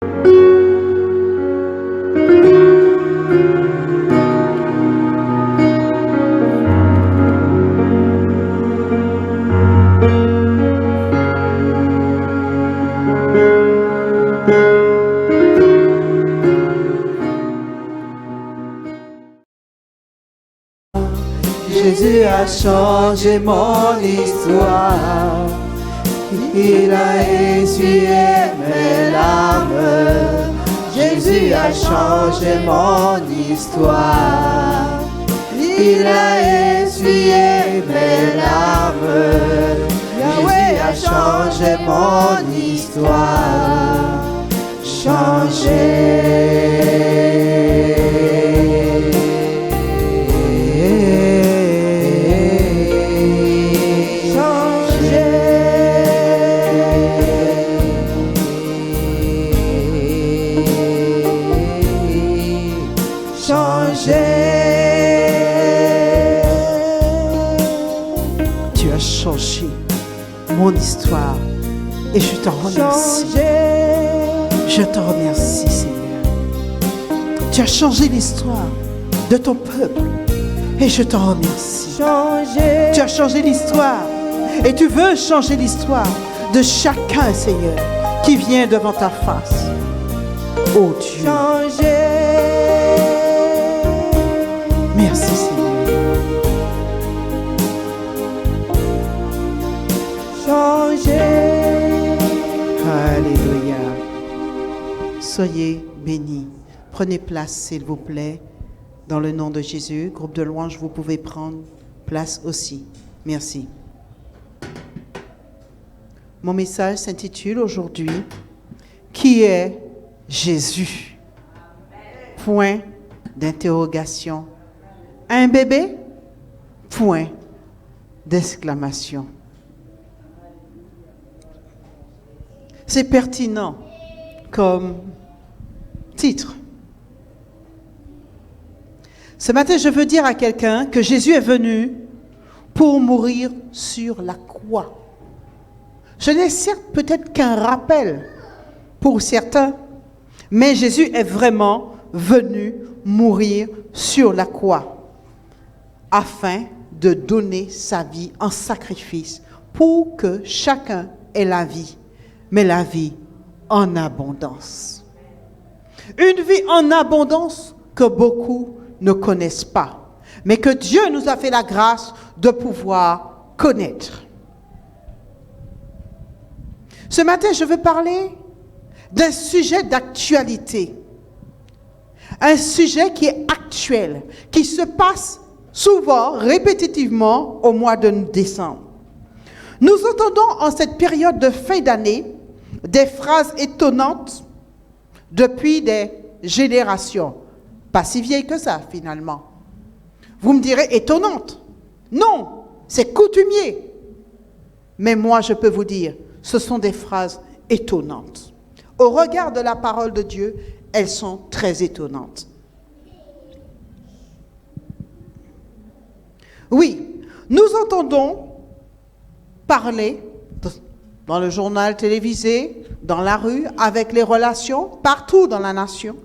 Jésus a changé mon histoire. Il a essuyé mes larmes. Jésus a changé mon histoire. Il a essuyé mes larmes. Yahweh a changé mon histoire. Tu as changé mon histoire et je te remercie. Je te remercie, Seigneur. Tu as changé l'histoire de ton peuple et je te remercie. Tu as changé l'histoire et tu veux changer l'histoire de chacun, Seigneur, qui vient devant ta face. Oh Dieu. Merci, Seigneur. Alléluia. Soyez bénis. Prenez place, s'il vous plaît. Dans le nom de Jésus, groupe de louanges, vous pouvez prendre place aussi. Merci. Mon message s'intitule aujourd'hui « Qui est Jésus ?» Point d'interrogation. Un bébé? Point d'exclamation. C'est pertinent comme titre. Ce matin, je veux dire à quelqu'un que Jésus est venu pour mourir sur la croix. Ce n'est certes peut-être qu'un rappel pour certains, mais Jésus est vraiment venu mourir sur la croix afin de donner sa vie en sacrifice pour que chacun ait la vie, mais la vie en abondance. Une vie en abondance que beaucoup ne connaissent pas, mais que Dieu nous a fait la grâce de pouvoir connaître. Ce matin, je veux parler d'un sujet d'actualité. Un sujet qui est actuel, qui se passe souvent, répétitivement, au mois de décembre. Nous entendons en cette période de fin d'année des phrases étonnantes depuis des générations. Pas si vieilles que ça, finalement. Vous me direz étonnante. Non, c'est coutumier. Mais moi, je peux vous dire, ce sont des phrases étonnantes. Au regard de la parole de Dieu, elles sont très étonnantes. Oui, nous entendons parler dans le journal télévisé, dans la rue, avec les relations, partout dans la nation,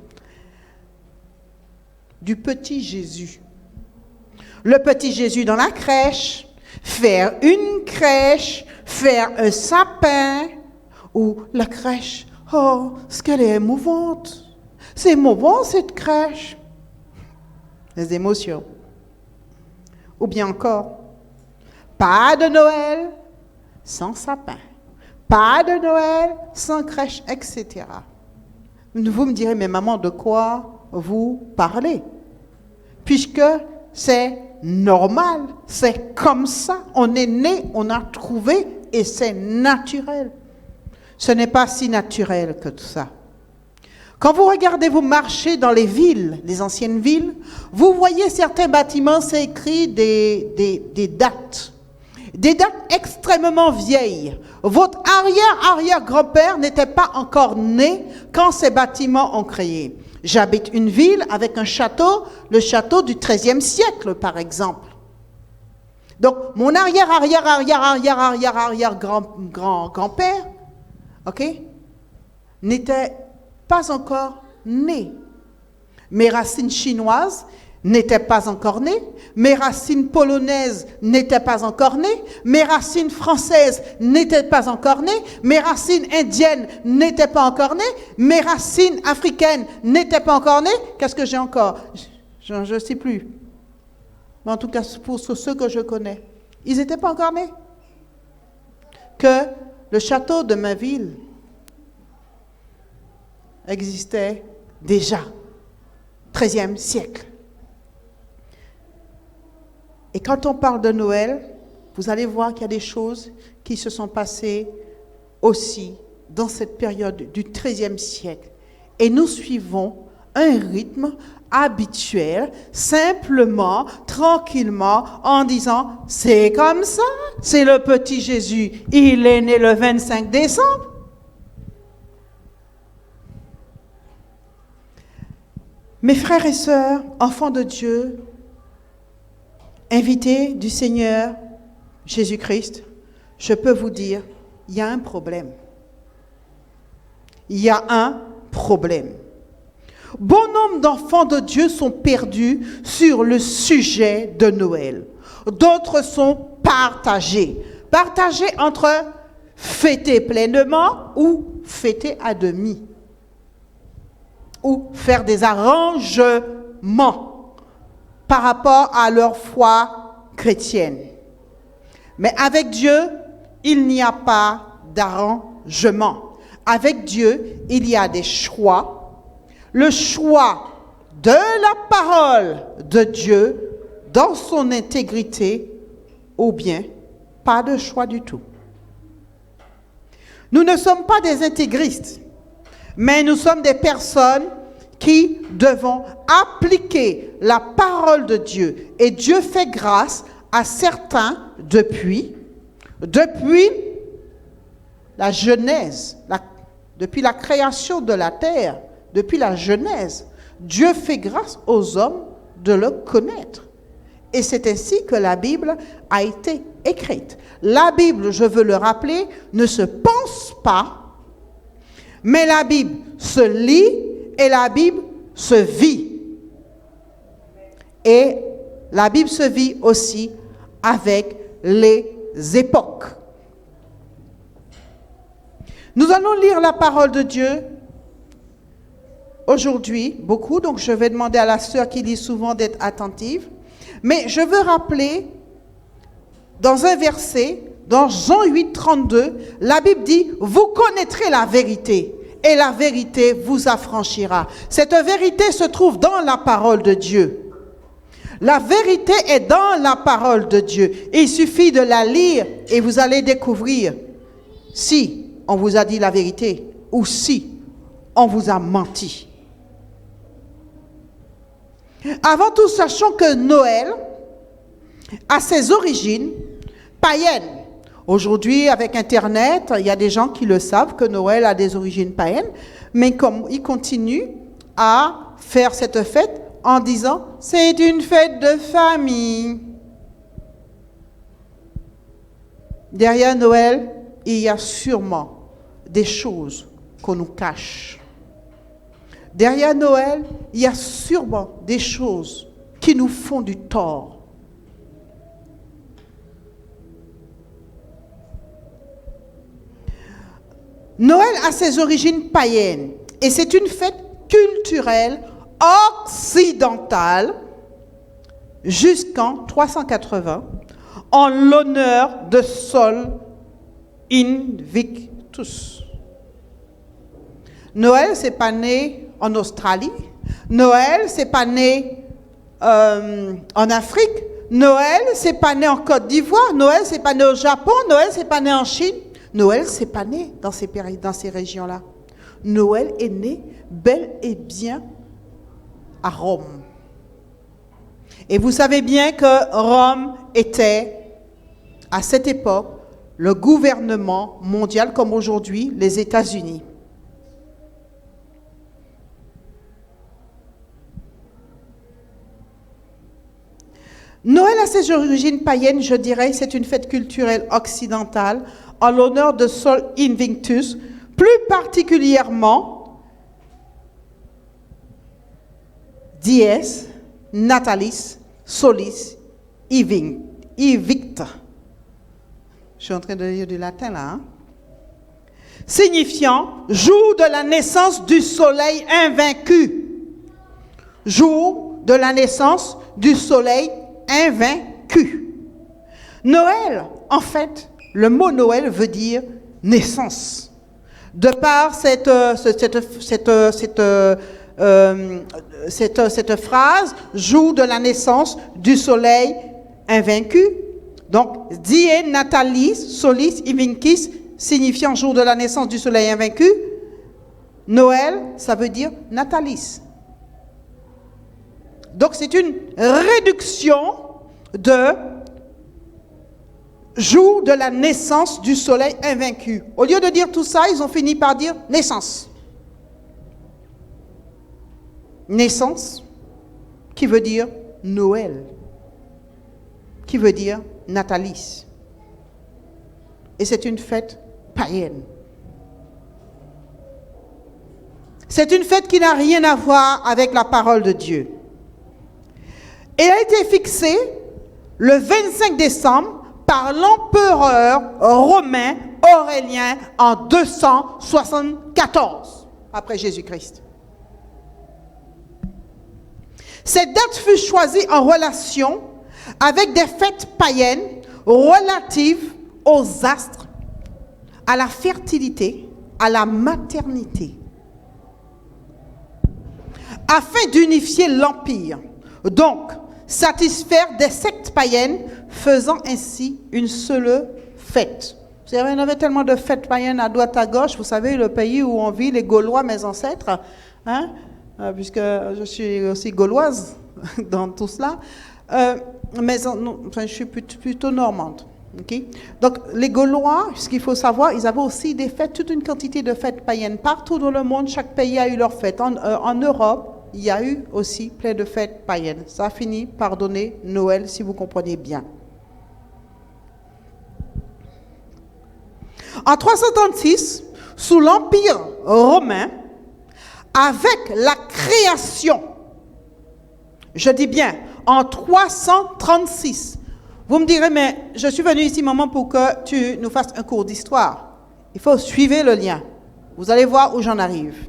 du petit Jésus. Le petit Jésus dans la crèche, faire une crèche, faire un sapin, ou la crèche, oh, ce qu'elle est émouvante. C'est émouvant cette crèche. Les émotions. Ou bien encore, pas de Noël sans sapin. Pas de Noël sans crèche, etc. Vous me direz, mais maman, de quoi vous parlez? Puisque c'est normal, c'est comme ça. On est né, on a trouvé et c'est naturel. Ce n'est pas si naturel que tout ça. Quand vous regardez, vous marchez dans les villes, les anciennes villes, vous voyez certains bâtiments, c'est écrit des dates. Des dates extrêmement vieilles. Votre arrière-arrière-grand-père n'était pas encore né quand ces bâtiments ont créé. J'habite une ville avec un château, le château du XIIIe siècle, par exemple. Donc, mon arrière-arrière-arrière-arrière-arrière-grand-père, ok, n'était pas encore né. Mes racines chinoises n'étaient pas encore nées. Mes racines polonaises n'étaient pas encore nées. Mes racines françaises n'étaient pas encore nées. Mes racines indiennes n'étaient pas encore nées. Mes racines africaines n'étaient pas encore nées. Qu'est-ce que j'ai encore? Je ne sais plus. Mais en tout cas, pour ceux que je connais, ils n'étaient pas encore nés. Que le château de Mainville existait déjà, 13e siècle. Et quand on parle de Noël, vous allez voir qu'il y a des choses qui se sont passées aussi dans cette période du 13e siècle. Et nous suivons un rythme habituel, simplement, tranquillement, en disant, c'est comme ça, c'est le petit Jésus, il est né le 25 décembre. Mes frères et sœurs, enfants de Dieu, invités du Seigneur Jésus-Christ, je peux vous dire, il y a un problème. Il y a un problème. Bon nombre d'enfants de Dieu sont perdus sur le sujet de Noël. D'autres sont partagés. Partagés entre fêter pleinement ou fêter à demi. Ou faire des arrangements par rapport à leur foi chrétienne. Mais avec Dieu, il n'y a pas d'arrangement. Avec Dieu, il y a des choix. Le choix de la parole de Dieu dans son intégrité ou bien pas de choix du tout. Nous ne sommes pas des intégristes, mais nous sommes des personnes qui devons appliquer la parole de Dieu. Et Dieu fait grâce à certains depuis la Genèse, depuis la création de la terre, depuis la Genèse. Dieu fait grâce aux hommes de le connaître. Et c'est ainsi que la Bible a été écrite. La Bible, je veux le rappeler, ne se pense pas, mais la Bible se lit et la Bible se vit. Et la Bible se vit aussi avec les époques. Nous allons lire la parole de Dieu aujourd'hui, beaucoup, donc je vais demander à la sœur qui lit souvent d'être attentive. Mais je veux rappeler, dans un verset, dans Jean 8, 32, la Bible dit, vous connaîtrez la vérité, et la vérité vous affranchira. Cette vérité se trouve dans la parole de Dieu. La vérité est dans la parole de Dieu. Il suffit de la lire et vous allez découvrir si on vous a dit la vérité ou si on vous a menti. Avant tout, sachons que Noël a ses origines païennes. Aujourd'hui, avec Internet, il y a des gens qui le savent que Noël a des origines païennes, mais comme ils continuent à faire cette fête en disant « c'est une fête de famille ». Derrière Noël, il y a sûrement des choses qu'on nous cache. Derrière Noël, il y a sûrement des choses qui nous font du tort. Noël a ses origines païennes et c'est une fête culturelle occidentale jusqu'en 380 en l'honneur de Sol Invictus. Noël, c'est pas né en Australie. Noël, c'est pas né en Afrique. Noël, c'est pas né en Côte d'Ivoire. Noël, c'est pas né au Japon. Noël, c'est pas né en Chine. Noël, c'est pas né dans ces régions-là. Noël est né bel et bien à Rome. Et vous savez bien que Rome était, à cette époque, le gouvernement mondial comme aujourd'hui les États-Unis. Noël a ses origines païennes, je dirais, c'est une fête culturelle occidentale en l'honneur de Sol Invictus, plus particulièrement dies natalis solis invicta. Je suis en train de lire du latin là. Hein? Signifiant jour de la naissance du soleil invaincu. Jour de la naissance du soleil invaincu. Noël, en fait, le mot Noël veut dire naissance. De par cette phrase, jour de la naissance du soleil invaincu. Donc, die natalis solis invinctis, signifiant jour de la naissance du soleil invaincu. Noël, ça veut dire natalis. Donc, c'est une réduction de jour de la naissance du soleil invaincu. Au lieu de dire tout ça, ils ont fini par dire naissance. Naissance, qui veut dire Noël, qui veut dire natalis. Et c'est une fête païenne. C'est une fête qui n'a rien à voir avec la parole de Dieu. Elle a été fixée le 25 décembre par l'empereur romain Aurélien en 274 après Jésus-Christ. Cette date fut choisie en relation avec des fêtes païennes relatives aux astres, à la fertilité, à la maternité, afin d'unifier l'empire. Donc, satisfaire des sectes païennes, faisant ainsi une seule fête. Vous savez, il y avait tellement de fêtes païennes à droite à gauche. Vous savez, le pays où on vit, les Gaulois, mes ancêtres, hein, puisque je suis aussi gauloise dans tout cela, je suis plutôt normande. Okay? Donc, les Gaulois, ce qu'il faut savoir, ils avaient aussi des fêtes, toute une quantité de fêtes païennes. Partout dans le monde, chaque pays a eu leur fête. En Europe, il y a eu aussi plein de fêtes païennes. Ça a fini par donner Noël, si vous comprenez bien. En 336, sous l'Empire romain, avec la création, je dis bien, en 336, vous me direz, mais je suis venu ici, maman, pour que tu nous fasses un cours d'histoire. Il faut suivre le lien. Vous allez voir où j'en arrive.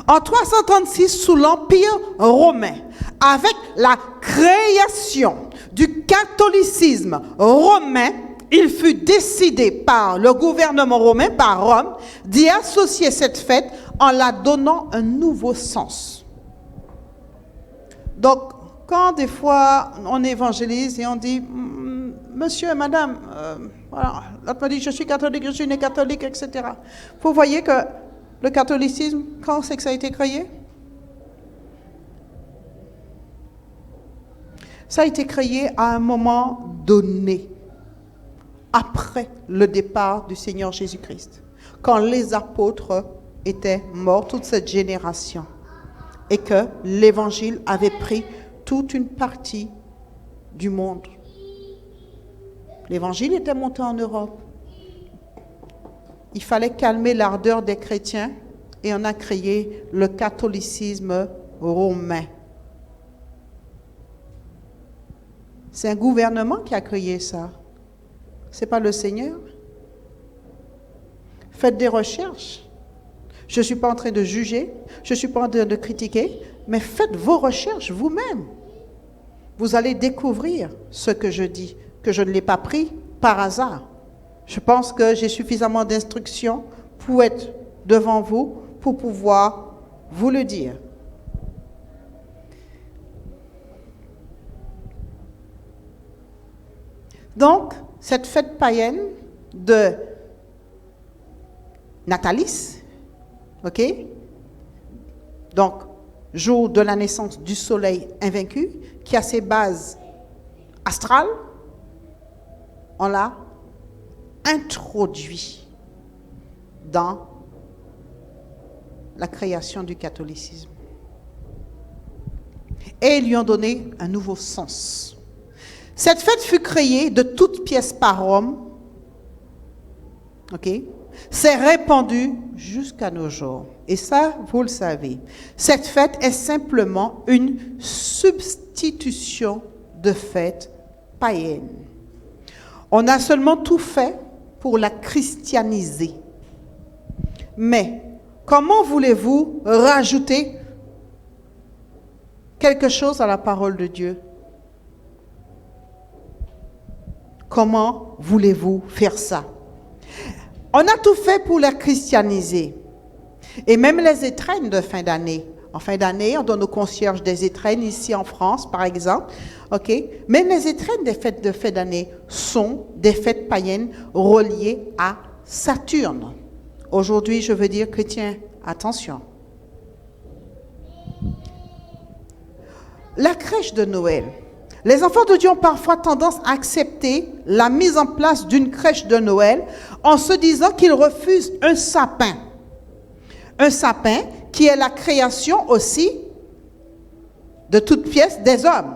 En 336, sous l'Empire romain, avec la création du catholicisme romain, il fut décidé par le gouvernement romain, par Rome, d'y associer cette fête en la donnant un nouveau sens. Donc, quand des fois on évangélise et on dit « Monsieur et Madame, voilà, l'autre me dit « Je suis catholique, je suis né catholique, etc. » Vous voyez que le catholicisme, quand c'est que ça a été créé? Ça a été créé à un moment donné, après le départ du Seigneur Jésus-Christ, quand les apôtres étaient morts, toute cette génération, et que l'Évangile avait pris toute une partie du monde. L'Évangile était monté en Europe. Il fallait calmer l'ardeur des chrétiens et on a créé le catholicisme romain. C'est un gouvernement qui a créé ça. Ce n'est pas le Seigneur. Faites des recherches. Je ne suis pas en train de juger, je ne suis pas en train de critiquer, mais faites vos recherches vous-même. Vous allez découvrir ce que je dis, que je ne l'ai pas pris par hasard. Je pense que j'ai suffisamment d'instructions pour être devant vous, pour pouvoir vous le dire. Donc, cette fête païenne de Natalis, ok? Donc, jour de la naissance du soleil invaincu, qui a ses bases astrales, on l'a introduit dans la création du catholicisme. Et ils lui ont donné un nouveau sens. Cette fête fut créée de toutes pièces par Rome, ok, s'est répandue jusqu'à nos jours. Et ça, vous le savez. Cette fête est simplement une substitution de fête païenne. On a seulement tout fait pour la christianiser. Mais comment voulez-vous rajouter quelque chose à la parole de Dieu? Comment voulez-vous faire ça? On a tout fait pour la christianiser. Et même les étrennes de fin d'année. En fin d'année, on donne aux concierges des étrennes ici en France, par exemple. OK? Même les étrennes des fêtes de fin d'année sont des fêtes païennes reliées à Saturne. Aujourd'hui, je veux dire, chrétiens, attention. La crèche de Noël. Les enfants de Dieu ont parfois tendance à accepter la mise en place d'une crèche de Noël en se disant qu'ils refusent un sapin. Un sapin qui est la création aussi de toutes pièces des hommes.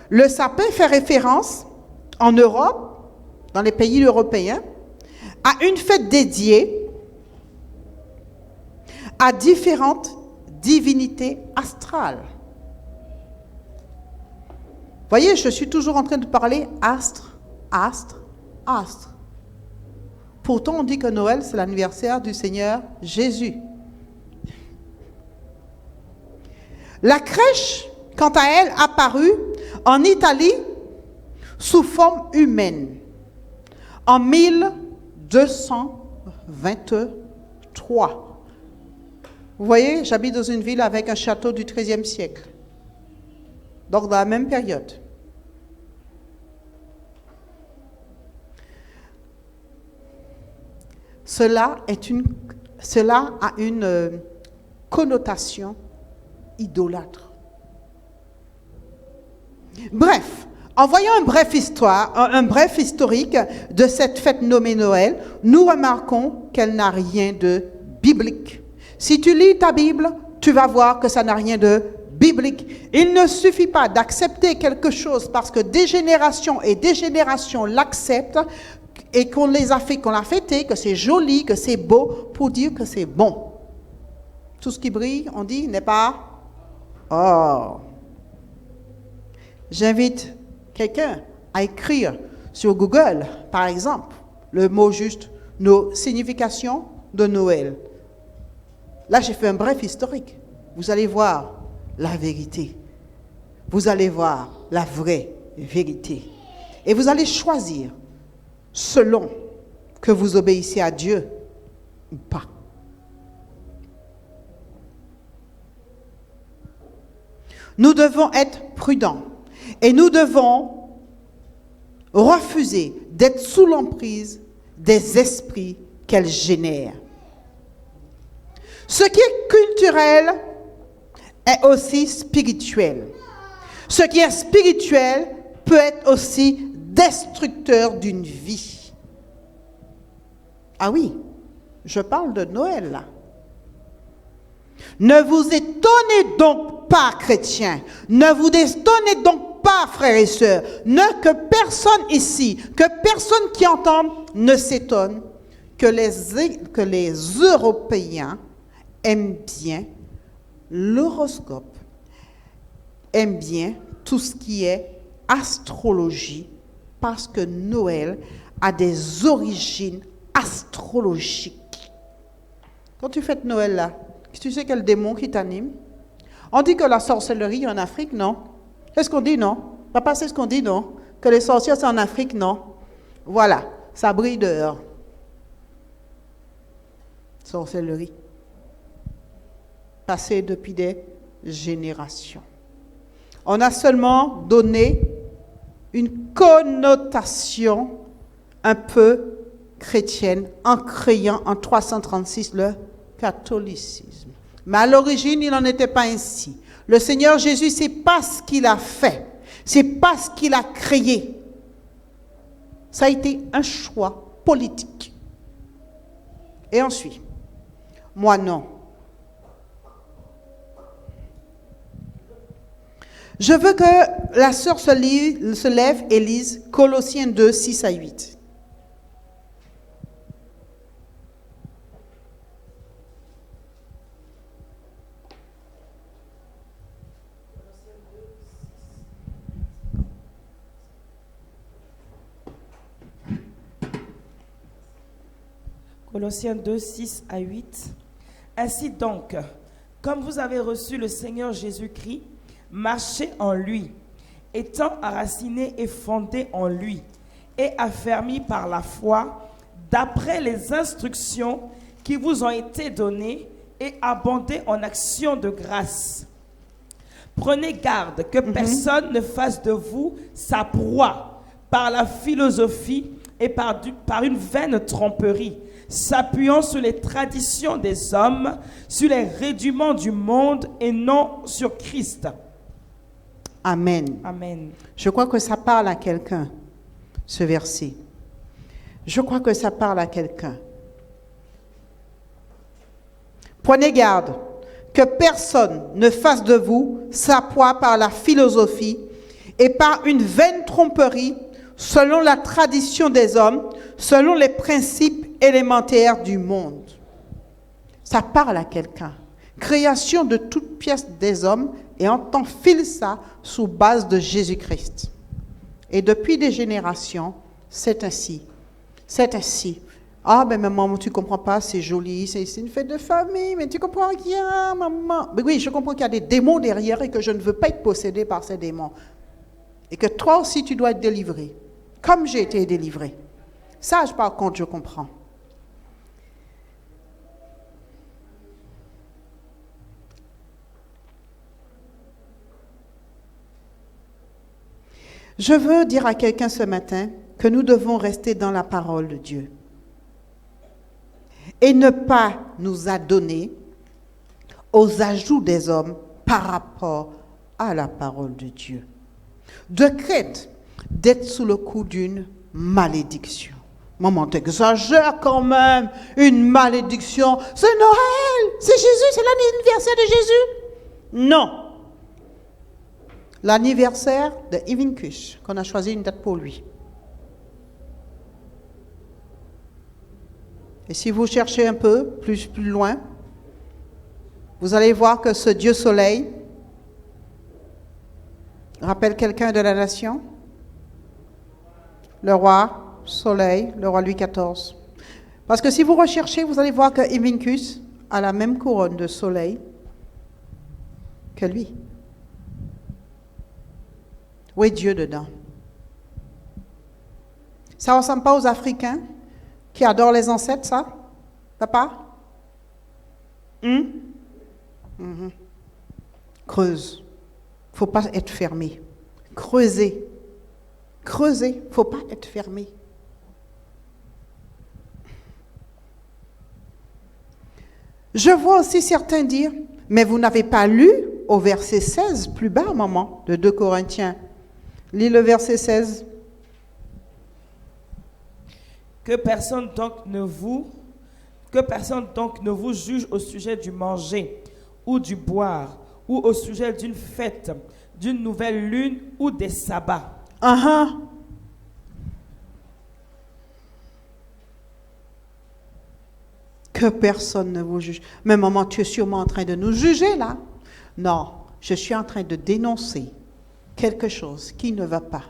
Le sapin fait référence en Europe, dans les pays européens, à une fête dédiée à différentes divinités astrales. Voyez, je suis toujours en train de parler astre, astre, astre. Pourtant, on dit que Noël, c'est l'anniversaire du Seigneur Jésus. La crèche, quant à elle, apparut en Italie sous forme humaine en 1223. Vous voyez, j'habite dans une ville avec un château du XIIIe siècle. Donc, dans la même période. Cela a une connotation idolâtre. Bref, en voyant un bref historique de cette fête nommée Noël, nous remarquons qu'elle n'a rien de biblique. Si tu lis ta Bible, tu vas voir que ça n'a rien de biblique. Il ne suffit pas d'accepter quelque chose parce que des générations et des générations l'acceptent et qu'on l'a fêté, que c'est joli, que c'est beau, pour dire que c'est bon. Tout ce qui brille, on dit, n'est pas or. J'invite quelqu'un à écrire sur Google, par exemple, le mot juste, nos significations de Noël. Là, j'ai fait un bref historique. Vous allez voir la vérité. Vous allez voir la vraie vérité. Et vous allez choisir selon que vous obéissez à Dieu ou pas. Nous devons être prudents et nous devons refuser d'être sous l'emprise des esprits qu'elle génère. Ce qui est culturel est aussi spirituel. Ce qui est spirituel peut être aussi destructeur d'une vie. Ah oui, je parle de Noël là. Ne vous étonnez donc pas, chrétiens. Ne vous étonnez donc pas, frères et sœurs. Que personne ici, que personne qui entende ne s'étonne que les Européens aiment bien l'horoscope, aiment bien tout ce qui est astrologie, parce que Noël a des origines astrologiques. Quand tu fêtes Noël là, tu sais quel démon qui t'anime? On dit que la sorcellerie est en Afrique, non? Qu'est-ce qu'on dit, non? Papa, c'est ce qu'on dit, non? Que les sorcières, c'est en Afrique, non? Voilà, ça brille dehors. Sorcellerie. Passée depuis des générations. On a seulement donné une connotation un peu chrétienne en créant en 336 le catholicisme. Mais à l'origine, il n'en était pas ainsi. Le Seigneur Jésus, c'est pas ce qu'il a fait. C'est pas ce qu'il a créé. Ça a été un choix politique. Et ensuite, moi non. Je veux que la sœur se lève et lise Colossiens 2, 6 à 8. Colossiens 2, 6 à 8. Ainsi donc, comme vous avez reçu le Seigneur Jésus-Christ, marchez en lui, étant enracinés et fondés en lui, et affermis par la foi, d'après les instructions qui vous ont été données, et abondez en actions de grâce. Prenez garde que personne ne fasse de vous sa proie par la philosophie et par une vaine tromperie, s'appuyant sur les traditions des hommes, sur les rudiments du monde et non sur Christ. Amen. Amen. Je crois que ça parle à quelqu'un, ce verset. Je crois que ça parle à quelqu'un. Prenez garde que personne ne fasse de vous sa proie par la philosophie et par une vaine tromperie, selon la tradition des hommes, selon les principes élémentaires du monde. Ça parle à quelqu'un. Création de toute pièce des hommes, et on t'enfile ça sous base de Jésus-Christ. Et depuis des générations, c'est ainsi. C'est ainsi. Ah, ben maman, tu ne comprends pas, c'est joli, c'est une fête de famille, mais tu comprends qu'il y a, maman. Mais oui, je comprends qu'il y a des démons derrière et que je ne veux pas être possédé par ces démons. Et que toi aussi, tu dois être délivré, comme j'ai été délivré. Ça, par contre, je comprends. Je veux dire à quelqu'un ce matin que nous devons rester dans la parole de Dieu et ne pas nous adonner aux ajouts des hommes par rapport à la parole de Dieu. De crainte d'être sous le coup d'une malédiction. Maman, t'exagères quand même. Une malédiction. C'est Noël. C'est Jésus. C'est l'anniversaire de Jésus. Non. L'anniversaire de Ivincus, qu'on a choisi une date pour lui. Et si vous cherchez un peu plus loin, vous allez voir que ce Dieu Soleil rappelle quelqu'un de la nation. Le roi Soleil, le roi Louis XIV. Parce que si vous recherchez, vous allez voir que Ivincus a la même couronne de soleil que lui. Où est Dieu dedans? Ça ne ressemble pas aux Africains qui adorent les ancêtres, ça? Papa? Creuse. Il ne faut pas être fermé. Creusez. Creusez. Il ne faut pas être fermé. Je vois aussi certains dire, mais vous n'avez pas lu au verset 16, plus bas, maman, de 2 Corinthiens. Lis le verset 16. Que personne donc ne vous juge au sujet du manger ou du boire ou au sujet d'une fête, d'une nouvelle lune ou des sabbats. Que personne ne vous juge. Mais maman, tu es sûrement en train de nous juger là. Non, je suis en train de dénoncer quelque chose qui ne va pas.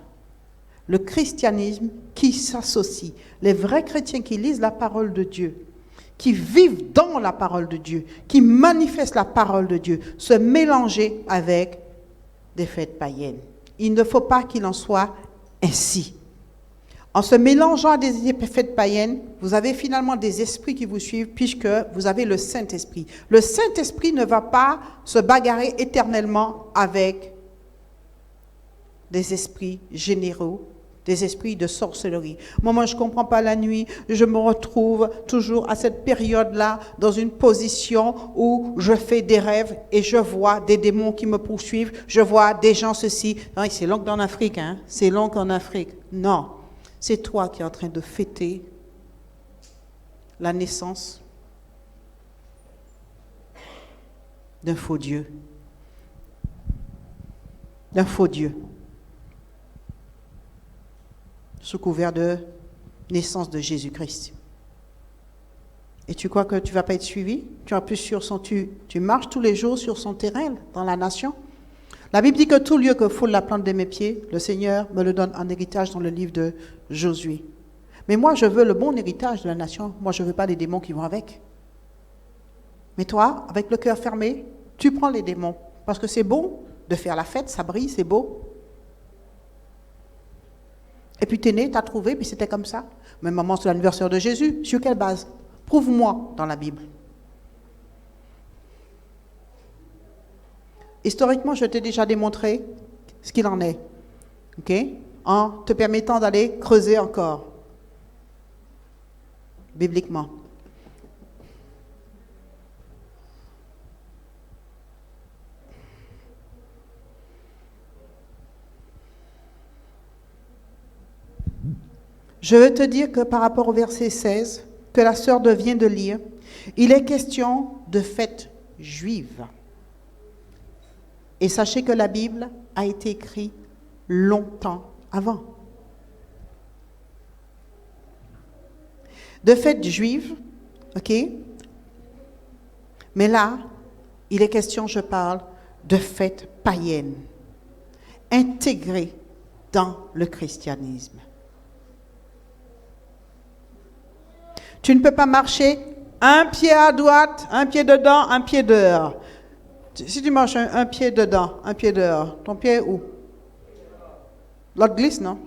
Le christianisme qui s'associe, les vrais chrétiens qui lisent la parole de Dieu, qui vivent dans la parole de Dieu, qui manifestent la parole de Dieu, se mélanger avec des fêtes païennes. Il ne faut pas qu'il en soit ainsi. En se mélangeant à des fêtes païennes, vous avez finalement des esprits qui vous suivent puisque vous avez le Saint-Esprit. Le Saint-Esprit ne va pas se bagarrer éternellement avec des esprits généraux, des esprits de sorcellerie. Moi, je ne comprends pas la nuit, je me retrouve toujours à cette période-là dans une position où je fais des rêves et je vois des démons qui me poursuivent, je vois des gens ceci. Non, c'est long qu'en Afrique, hein? C'est long qu'en Afrique. Non, c'est toi qui es en train de fêter la naissance d'un faux Dieu. D'un faux Dieu. Sous couvert de naissance de Jésus-Christ. Et tu crois que tu ne vas pas être suivi? Tu marches tous les jours sur son terrain dans la nation. La Bible dit que tout lieu que foule la plante de mes pieds, le Seigneur me le donne en héritage dans le livre de Josué. Mais moi, je veux le bon héritage de la nation. Moi, je ne veux pas les démons qui vont avec. Mais toi, avec le cœur fermé, tu prends les démons. Parce que c'est beau de faire la fête, ça brille, c'est beau. Et puis t'es né, t'as trouvé, puis c'était comme ça. Mais maman, c'est l'anniversaire de Jésus. Sur quelle base? Prouve-moi dans la Bible. Historiquement, je t'ai déjà démontré ce qu'il en est. OK? En te permettant d'aller creuser encore. Bibliquement. Je veux te dire que par rapport au verset 16, que la sœur vient de lire, il est question de fête juive. Et sachez que la Bible a été écrite longtemps avant. De fête juive, ok? Mais là, il est question, je parle, de fête païenne, intégrée dans le christianisme. Tu ne peux pas marcher un pied à droite, un pied dedans, un pied dehors. Si tu marches un pied dedans, un pied dehors, ton pied est où? L'autre glisse, non?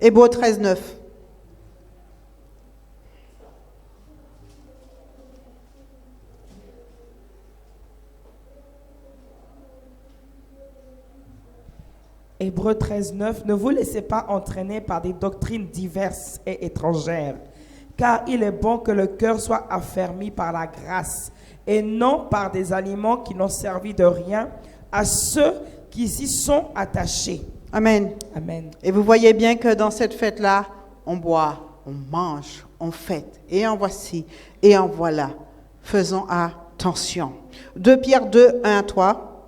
Hébreux 13, 9. Hébreux 13, 9. Ne vous laissez pas entraîner par des doctrines diverses et étrangères, car il est bon que le cœur soit affermi par la grâce, et non par des aliments qui n'ont servi de rien à ceux qui s'y sont attachés. Amen. Amen. Et vous voyez bien que dans cette fête-là, on boit, on mange, on fête, et en voici, et en voilà. Faisons attention. 2 Pierre 2, 1 à 3.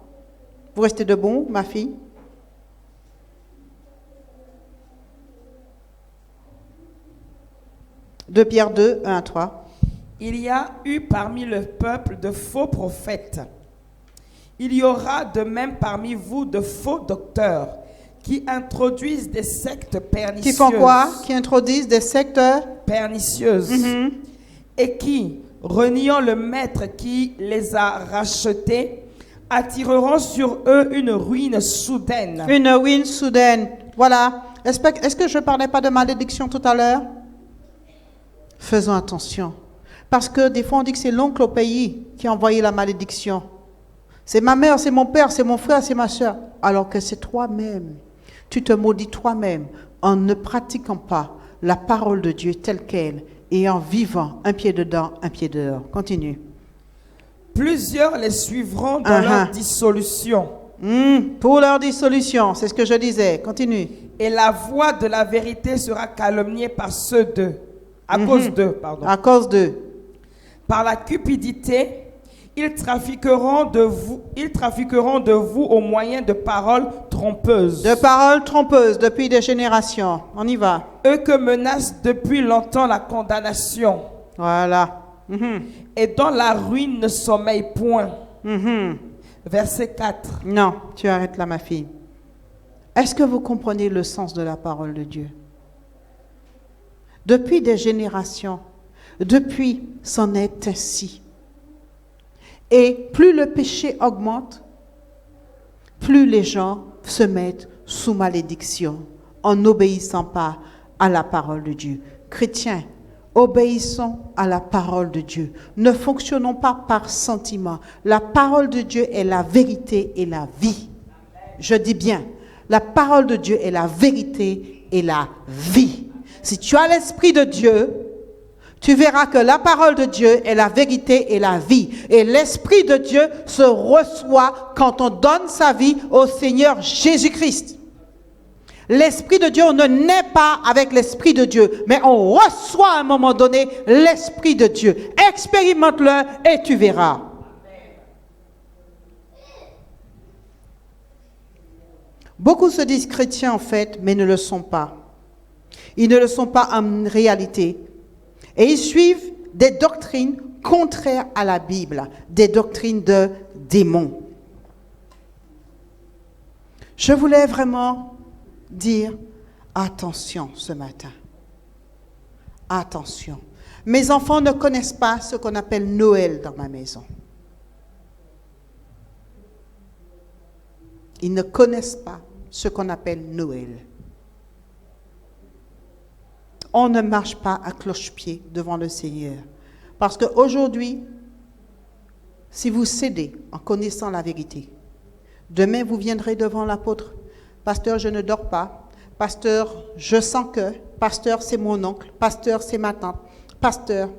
Vous restez debout, ma fille? De Pierre 2, 1 à 3. Il y a eu parmi le peuple de faux prophètes. Il y aura de même parmi vous de faux docteurs qui introduisent des sectes pernicieuses. Qui font quoi? Qui introduisent des sectes pernicieuses. Et qui, reniant le maître qui les a rachetés, attireront sur eux une ruine soudaine. Une ruine soudaine. Voilà. Est-ce que je ne parlais pas de malédiction tout à l'heure? Faisons attention. Parce que des fois, on dit que c'est l'oncle au pays qui a envoyé la malédiction. C'est ma mère, c'est mon père, c'est mon frère, c'est ma soeur. Alors que c'est toi-même. Tu te maudis toi-même en ne pratiquant pas la parole de Dieu telle qu'elle et en vivant un pied dedans, un pied dehors. Continue. Plusieurs les suivront dans leur dissolution. Pour leur dissolution, c'est ce que je disais. Continue. Et la voix de la vérité sera calomniée par ceux d'eux. À cause d'eux, pardon. À cause d'eux. Par la cupidité, ils trafiqueront de vous au moyen de paroles trompeuses. De paroles trompeuses depuis des générations. On y va. Eux que menace depuis longtemps la condamnation. Voilà. Et dont la ruine ne sommeille point. Verset 4. Non, tu arrêtes là, ma fille. Est-ce que vous comprenez le sens de la parole de Dieu? Depuis des générations, depuis, c'en est ainsi. Et plus le péché augmente, plus les gens se mettent sous malédiction en n'obéissant pas à la parole de Dieu. Chrétiens, obéissons à la parole de Dieu. Ne fonctionnons pas par sentiment. La parole de Dieu est la vérité et la vie. Je dis bien, la parole de Dieu est la vérité et la vie. Si tu as l'Esprit de Dieu, tu verras que la parole de Dieu est la vérité et la vie. Et l'Esprit de Dieu se reçoit quand on donne sa vie au Seigneur Jésus-Christ. L'Esprit de Dieu, on ne naît pas avec l'Esprit de Dieu, mais on reçoit à un moment donné l'Esprit de Dieu. Expérimente-le et tu verras. Beaucoup se disent chrétiens en fait, mais ne le sont pas. Ils ne le sont pas en réalité. Et ils suivent des doctrines contraires à la Bible, des doctrines de démons. Je voulais vraiment dire attention ce matin. Attention. Mes enfants ne connaissent pas ce qu'on appelle Noël dans ma maison. Ils ne connaissent pas ce qu'on appelle Noël. On ne marche pas à cloche-pied devant le Seigneur. Parce qu'aujourd'hui, si vous cédez en connaissant la vérité, demain vous viendrez devant l'apôtre. Pasteur, je ne dors pas. Pasteur, je sens que. Pasteur, c'est mon oncle. Pasteur, c'est ma tante. Pasteur,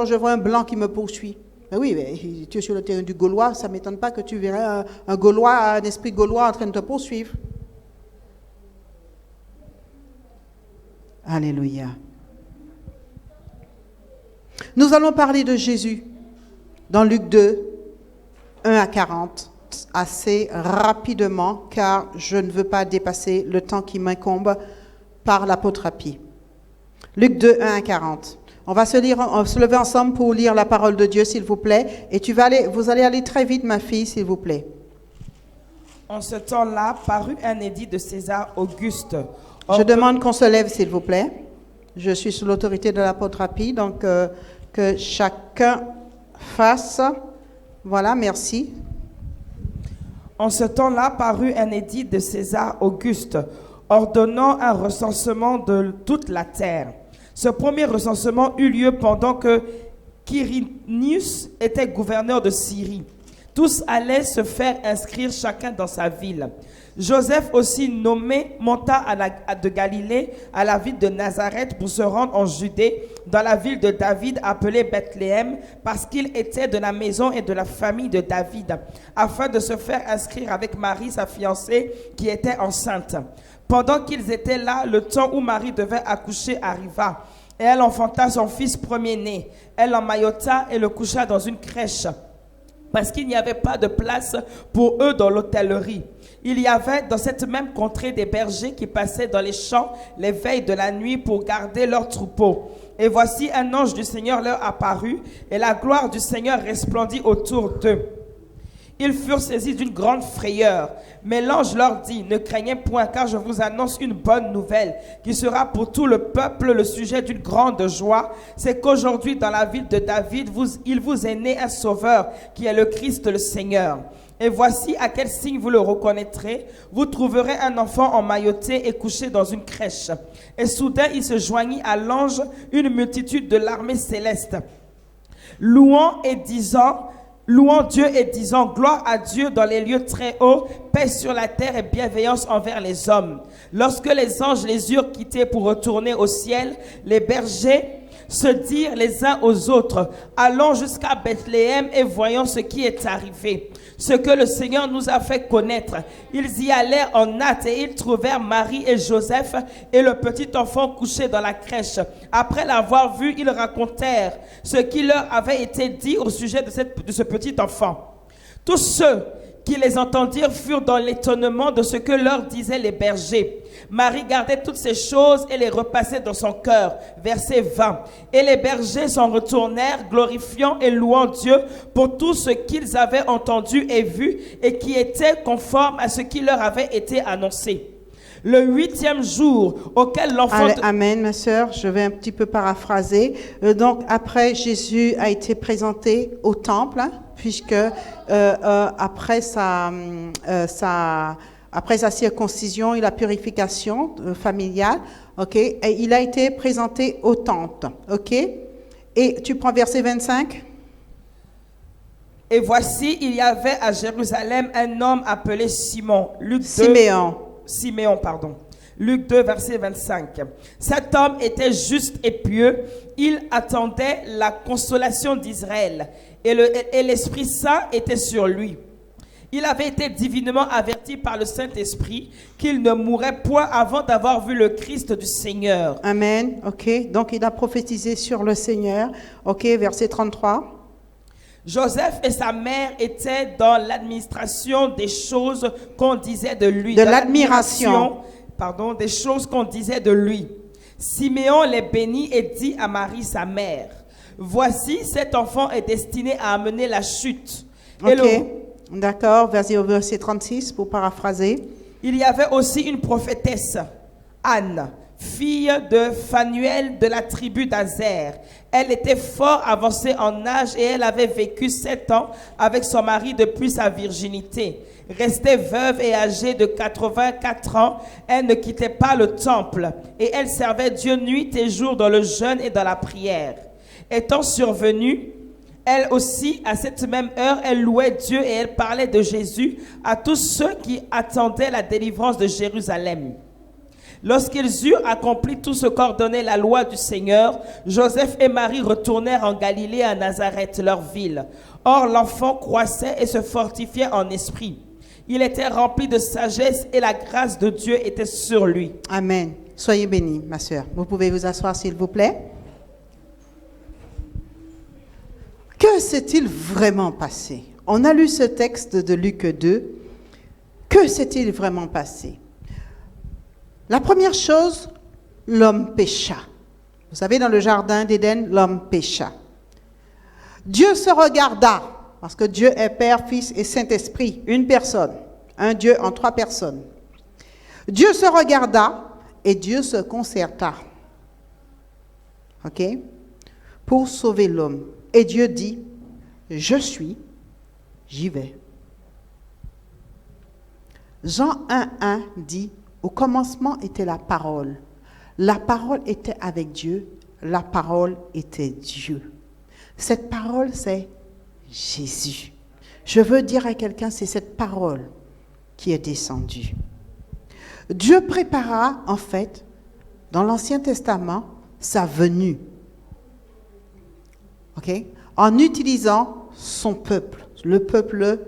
je vois un blanc qui me poursuit. Mais oui, mais tu es sur le terrain du Gaulois, ça ne m'étonne pas que tu verrais un Gaulois, un esprit Gaulois en train de te poursuivre. Alléluia. Nous allons parler de Jésus dans Luc 2, 1 à 40, assez rapidement, car je ne veux pas dépasser le temps qui m'incombe par l'apotrapie. Luc 2, 1 à 40. On va se lever ensemble pour lire la parole de Dieu, s'il vous plaît. Et vous allez aller très vite, ma fille, s'il vous plaît. En ce temps-là, parut un édit de César Auguste. Je demande qu'on se lève, s'il vous plaît. Je suis sous l'autorité de l'apotrapie, donc que chacun fasse. Voilà, merci. En ce temps-là, parut un édit de César Auguste, ordonnant un recensement de toute la terre. Ce premier recensement eut lieu pendant que Quirinius était gouverneur de Syrie. Tous allaient se faire inscrire chacun dans sa ville. Joseph aussi nommé monta de Galilée à la ville de Nazareth pour se rendre en Judée, dans la ville de David appelée Bethléem, parce qu'il était de la maison et de la famille de David, afin de se faire inscrire avec Marie, sa fiancée, qui était enceinte. Pendant qu'ils étaient là, le temps où Marie devait accoucher arriva, et elle enfanta son fils premier-né. Elle l'emmaillota et le coucha dans une crèche, parce qu'il n'y avait pas de place pour eux dans l'hôtellerie. Il y avait dans cette même contrée des bergers qui passaient dans les champs les veilles de la nuit pour garder leurs troupeaux. Et voici un ange du Seigneur leur apparut, et la gloire du Seigneur resplendit autour d'eux. Ils furent saisis d'une grande frayeur. Mais l'ange leur dit, ne craignez point, car je vous annonce une bonne nouvelle, qui sera pour tout le peuple le sujet d'une grande joie. C'est qu'aujourd'hui, dans la ville de David, il vous est né un sauveur, qui est le Christ le Seigneur. Et voici à quel signe vous le reconnaîtrez. Vous trouverez un enfant emmailloté et couché dans une crèche. Et soudain, il se joignit à l'ange une multitude de l'armée céleste, louant Dieu et disant, gloire à Dieu dans les lieux très hauts, paix sur la terre et bienveillance envers les hommes. Lorsque les anges les eurent quittés pour retourner au ciel, les bergers se dirent les uns aux autres, allons jusqu'à Bethléem et voyons ce qui est arrivé, ce que le Seigneur nous a fait connaître. Ils y allèrent en hâte et ils trouvèrent Marie et Joseph et le petit enfant couché dans la crèche. Après l'avoir vu, ils racontèrent ce qui leur avait été dit au sujet de ce petit enfant. Tous ceux qui les entendirent furent dans l'étonnement de ce que leur disaient les bergers. Marie gardait toutes ces choses et les repassait dans son cœur. Verset 20. Et les bergers s'en retournèrent, glorifiant et louant Dieu pour tout ce qu'ils avaient entendu et vu et qui était conforme à ce qui leur avait été annoncé. Le 8e jour auquel l'enfant... Amen, ma sœur, je vais un petit peu paraphraser. Donc, après, Jésus a été présenté au temple, hein, puisque après sa circoncision et la purification familiale, ok, et il a été présenté au temple, ok. Et tu prends verset 25. Et voici, il y avait à Jérusalem un homme appelé Siméon. Luc 2, verset 25. Cet homme était juste et pieux. Il attendait la consolation d'Israël. Et l'Esprit Saint était sur lui. Il avait été divinement averti par le Saint-Esprit qu'il ne mourrait point avant d'avoir vu le Christ du Seigneur. Amen. Ok. Donc, il a prophétisé sur le Seigneur. Ok. Verset 33. Joseph et sa mère étaient dans l'administration des choses qu'on disait de lui. De l'admiration. Des choses qu'on disait de lui. Siméon les bénit et dit à Marie, sa mère, voici, cet enfant est destiné à amener la chute. Ok. D'accord. Verset 36 pour paraphraser. Il y avait aussi une prophétesse, Anne, fille de Phanuel de la tribu d'Azer. Elle était fort avancée en âge et elle avait vécu 7 ans avec son mari depuis sa virginité. Restée veuve et âgée de 84 ans, elle ne quittait pas le temple et elle servait Dieu nuit et jour dans le jeûne et dans la prière. Étant survenue, elle aussi, à cette même heure, elle louait Dieu et elle parlait de Jésus à tous ceux qui attendaient la délivrance de Jérusalem. Lorsqu'ils eurent accompli tout ce qu'ordonnait la loi du Seigneur, Joseph et Marie retournèrent en Galilée à Nazareth, leur ville. Or, l'enfant croissait et se fortifiait en esprit. Il était rempli de sagesse et la grâce de Dieu était sur lui. Amen. Soyez bénis, ma sœur. Vous pouvez vous asseoir, s'il vous plaît. Que s'est-il vraiment passé? On a lu ce texte de Luc 2. Que s'est-il vraiment passé? La première chose, l'homme pécha. Vous savez, dans le jardin d'Éden, l'homme pécha. Dieu se regarda, parce que Dieu est Père, Fils et Saint-Esprit, une personne, un Dieu en 3 personnes. Dieu se regarda et Dieu se concerta, ok, pour sauver l'homme. Et Dieu dit, je suis, j'y vais. Jean 1:1 dit, au commencement était la parole. La parole était avec Dieu, la parole était Dieu. Cette parole, c'est Jésus. Je veux dire à quelqu'un, c'est cette parole qui est descendue. Dieu prépara, en fait, dans l'Ancien Testament, sa venue. Ok? En utilisant son peuple, le peuple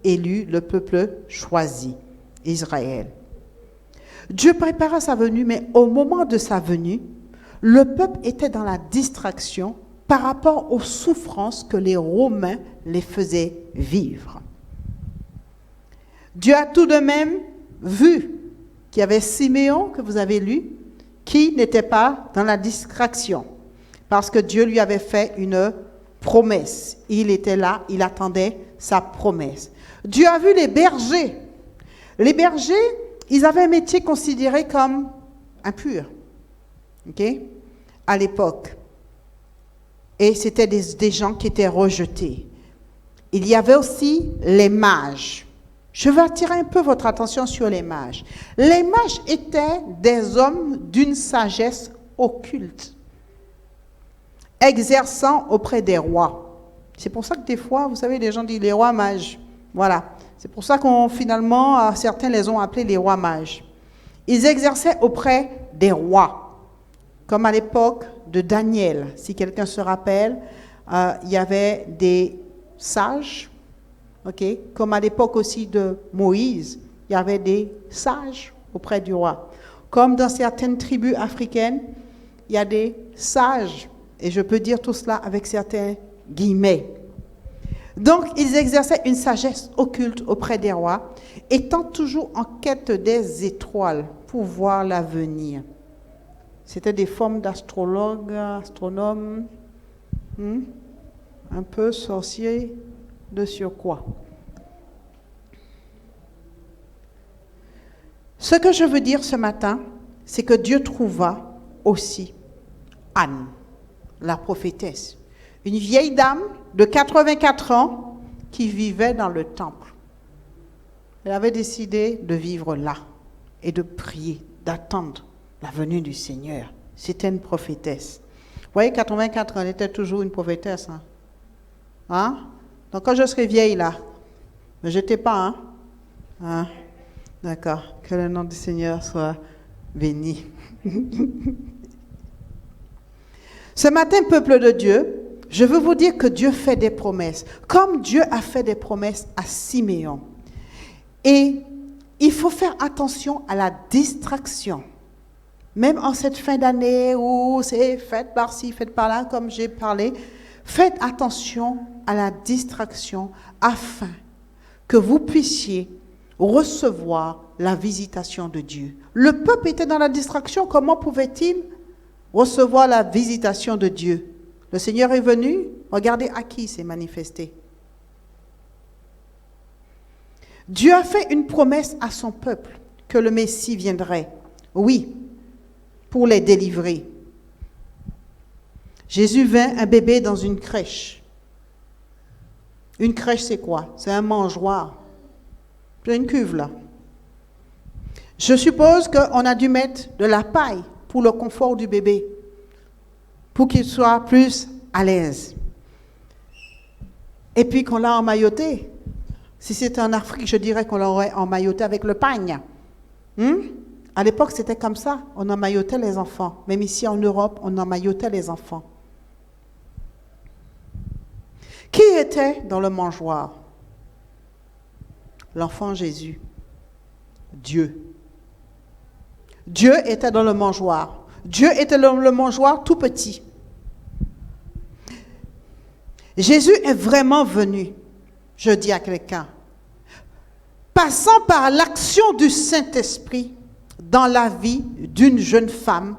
élu, le peuple choisi, Israël. Dieu prépara sa venue, mais au moment de sa venue, le peuple était dans la distraction par rapport aux souffrances que les Romains les faisaient vivre. Dieu a tout de même vu qu'il y avait Siméon, que vous avez lu, qui n'était pas dans la distraction, parce que Dieu lui avait fait une promesse. Il était là, il attendait sa promesse. Dieu a vu les bergers. Les bergers, ils avaient un métier considéré comme impur, ok, à l'époque. Et c'était des gens qui étaient rejetés. Il y avait aussi les mages. Je veux attirer un peu votre attention sur les mages. Les mages étaient des hommes d'une sagesse occulte, exerçant auprès des rois. C'est pour ça que des fois, vous savez, les gens disent les rois mages. Voilà. C'est pour ça finalement, certains les ont appelés les rois mages. Ils exerçaient auprès des rois, comme à l'époque de Daniel. Si quelqu'un se rappelle, il y avait des sages, okay? Comme à l'époque aussi de Moïse, il y avait des sages auprès du roi. Comme dans certaines tribus africaines, il y a des sages, et je peux dire tout cela avec certains guillemets. Donc, ils exerçaient une sagesse occulte auprès des rois, étant toujours en quête des étoiles pour voir l'avenir. C'était des formes d'astrologues, astronomes, un peu sorciers de surcroît. Ce que je veux dire ce matin, c'est que Dieu trouva aussi Anne, la prophétesse, une vieille dame de 84 ans qui vivait dans le temple. Elle avait décidé de vivre là et de prier, d'attendre la venue du Seigneur. C'était une prophétesse. Vous voyez, 84 ans, elle était toujours une prophétesse. Hein? Donc quand je serai vieille là, ne me jetez pas. Hein? D'accord. Que le nom du Seigneur soit béni. Ce matin, peuple de Dieu, je veux vous dire que Dieu fait des promesses, comme Dieu a fait des promesses à Siméon. Et il faut faire attention à la distraction. Même en cette fin d'année où c'est fête par-ci, fête par-là, comme j'ai parlé, faites attention à la distraction afin que vous puissiez recevoir la visitation de Dieu. Le peuple était dans la distraction, comment pouvait-il recevoir la visitation de Dieu? Le Seigneur est venu, regardez à qui il s'est manifesté. Dieu a fait une promesse à son peuple, que le Messie viendrait. Oui, pour les délivrer. Jésus vint un bébé dans une crèche. Une crèche, c'est quoi? C'est un mangeoire. C'est une cuve, là. Je suppose qu'on a dû mettre de la paille pour le confort du bébé, pour qu'il soit plus à l'aise. Et puis qu'on l'a emmailloté. Si c'était en Afrique, je dirais qu'on l'aurait emmailloté avec le pagne. À l'époque, c'était comme ça. On emmaillotait les enfants. Même ici en Europe, on emmaillotait les enfants. Qui était dans le mangeoire? L'enfant Jésus. Dieu. Dieu était dans le mangeoir. Dieu était dans le mangeoir tout petit. Jésus est vraiment venu, je dis à quelqu'un, passant par l'action du Saint-Esprit dans la vie d'une jeune femme